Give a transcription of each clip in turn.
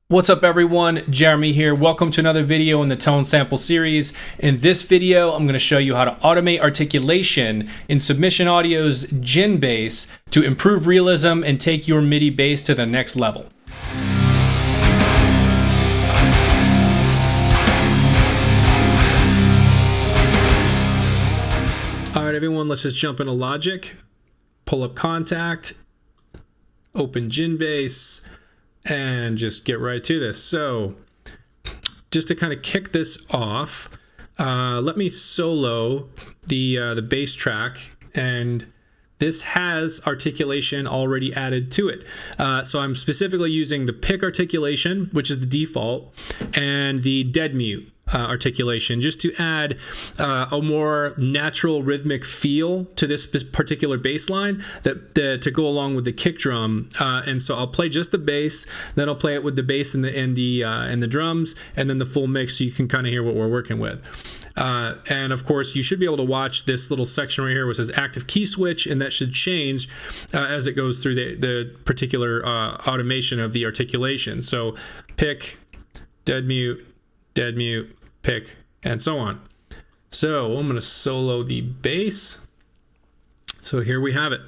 What's up everyone, Jeremy here. Welcome to another video in the tone sample series. In this video, I'm going to show you how to automate articulation in SubMission Audio's Djinnbass to improve realism and take your MIDI bass to the next level. All right everyone, let's just jump into Logic, pull up Contact, open Djinnbass, and just get right to this. So just to kind of kick this off, let me solo the bass track, and this has articulation already added to it. So I'm specifically using the pick articulation, which is the default, and the dead mute articulation, just to add a more natural rhythmic feel to this particular bass line to go along with the kick drum. And so I'll play just the bass, then I'll play it with the bass and the drums, and then the full mix, so you can kind of hear what we're working with. And of course, you should be able to watch this little section right here which says active key switch, and that should change as it goes through the particular automation of the articulation. So pick, dead mute, pick, and so on. So I'm going to solo the bass. So here we have it.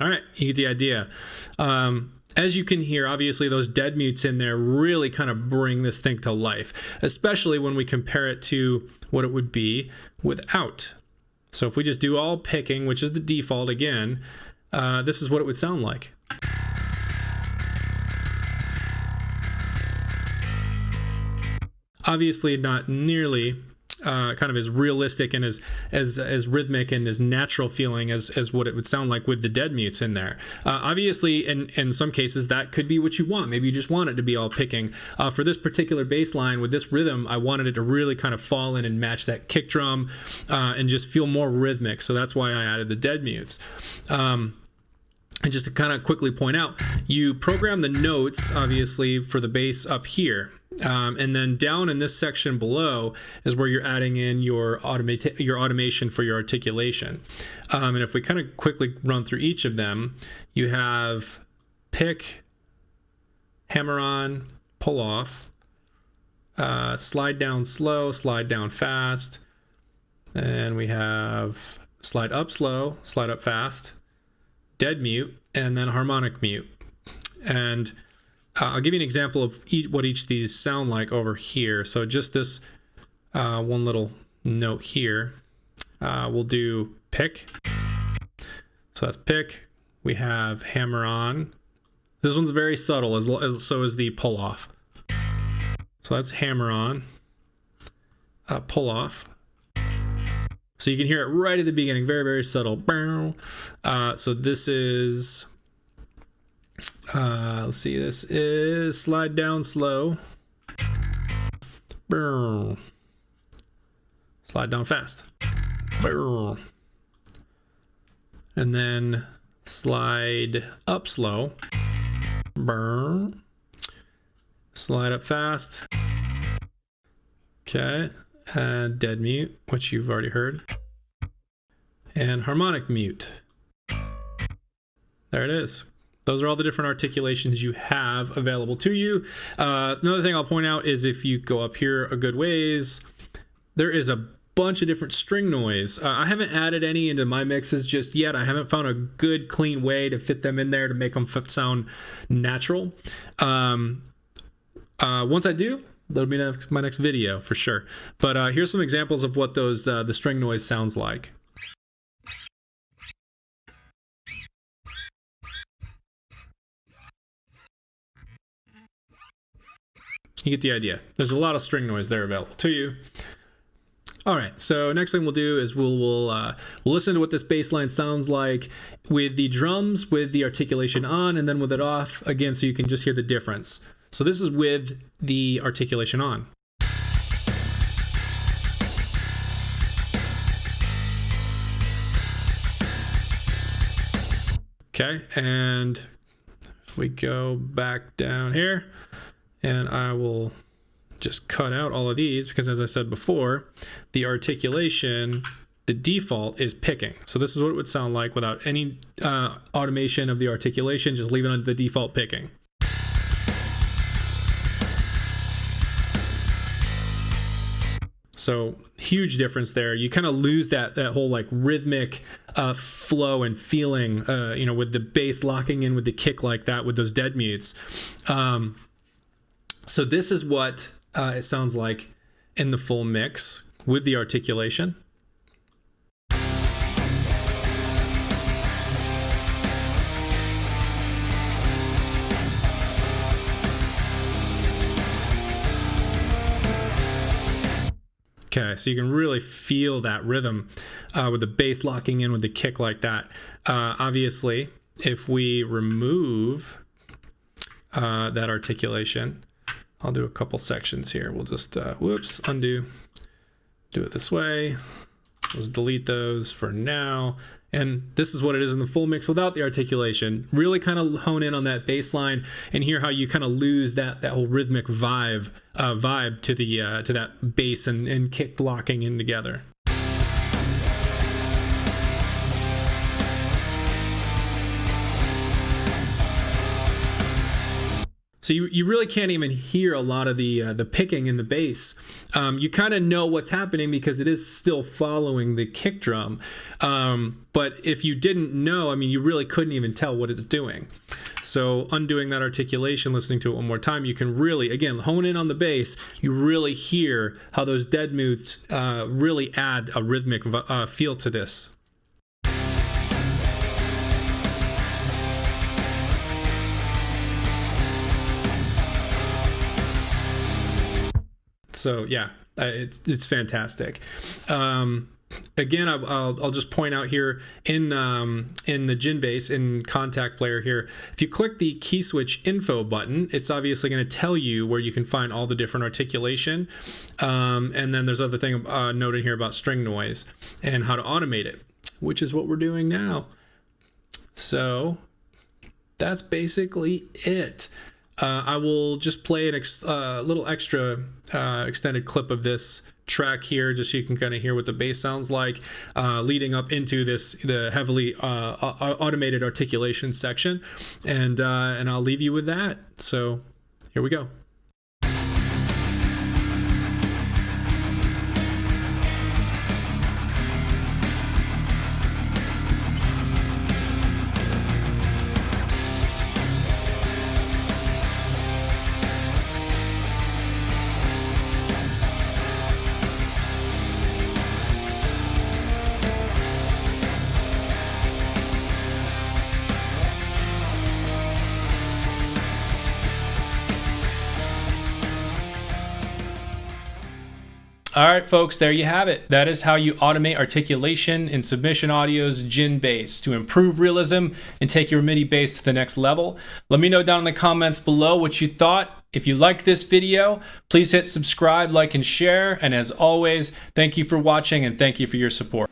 All right, you get the idea. As you can hear, obviously those dead mutes in there really kind of bring this thing to life, especially when we compare it to what it would be without. So if we just do all picking, which is the default again, this is what it would sound like. Obviously not nearly kind of as realistic and as rhythmic and as natural feeling as what it would sound like with the dead mutes in there. Obviously, in some cases, that could be what you want. Maybe you just want it to be all picking. For this particular bass line with this rhythm, I wanted it to really kind of fall in and match that kick drum and just feel more rhythmic. So that's why I added the dead mutes. And just to kind of quickly point out, you program the notes, obviously, for the bass up here. And then down in this section below is where you're adding in your automation for your articulation. And if we kind of quickly run through each of them, you have pick, hammer on, pull off, slide down slow, slide down fast, and we have slide up slow, slide up fast, dead mute, and then harmonic mute. And I'll give you an example of what each of these sound like over here. So just this one little note here, we'll do pick. So that's pick. We have hammer on. This one's very subtle, so is the pull off. So that's hammer on, pull off. So you can hear it right at the beginning, very, very subtle. So this is, let's see, this is slide down slow, slide down fast, and then slide up slow, slide up fast, okay, and dead mute, which you've already heard, and harmonic mute. There it is. Those are all the different articulations you have available to you. Another thing I'll point out is if you go up here a good ways, there is a bunch of different string noise. I haven't added any into my mixes just yet. I haven't found a good, clean way to fit them in there to make them sound natural. Once I do, that'll be my next video for sure. But here's some examples of what those the string noise sounds like. You get the idea. There's a lot of string noise there available to you. All right, so next thing we'll do is we'll listen to what this bass line sounds like with the drums, with the articulation on, and then with it off, again, so you can just hear the difference. So this is with the articulation on. Okay, and if we go back down here, and I will just cut out all of these because, as I said before, the articulation, the default is picking. So this is what it would sound like without any automation of the articulation, just leaving on the default picking. So huge difference there. You kind of lose that whole like rhythmic flow and feeling, you know, with the bass locking in with the kick like that with those dead mutes. So this is what it sounds like in the full mix with the articulation. Okay, so you can really feel that rhythm with the bass locking in with the kick like that. Obviously, if we remove that articulation, I'll do a couple sections here. We'll just, whoops, undo, do it this way. Let's delete those for now. And this is what it is in the full mix without the articulation. Really kind of hone in on that bass line and hear how you kind of lose that whole rhythmic vibe to the to that bass and kick locking in together. So you really can't even hear a lot of the picking in the bass. You kind of know what's happening because it is still following the kick drum. But if you didn't know, I mean, you really couldn't even tell what it's doing. So undoing that articulation, listening to it one more time, you can really, again, hone in on the bass. You really hear how those dead mutes really add a rhythmic feel to this. So yeah, it's fantastic. Again, I'll just point out here in the Djinnbass in Contact Player here, if you click the Keyswitch Info button, it's obviously going to tell you where you can find all the different articulation. And then there's other thing noted here about string noise and how to automate it, which is what we're doing now. So that's basically it. I will just play a little extra extended clip of this track here, just so you can kind of hear what the bass sounds like, leading up into the heavily automated articulation section, and I'll leave you with that. So here we go. All right, folks, there you have it. That is how you automate articulation in SubMission Audio's Djinnbass to improve realism and take your MIDI bass to the next level. Let me know down in the comments below what you thought. If you liked this video, please hit subscribe, like, and share. And as always, thank you for watching and thank you for your support.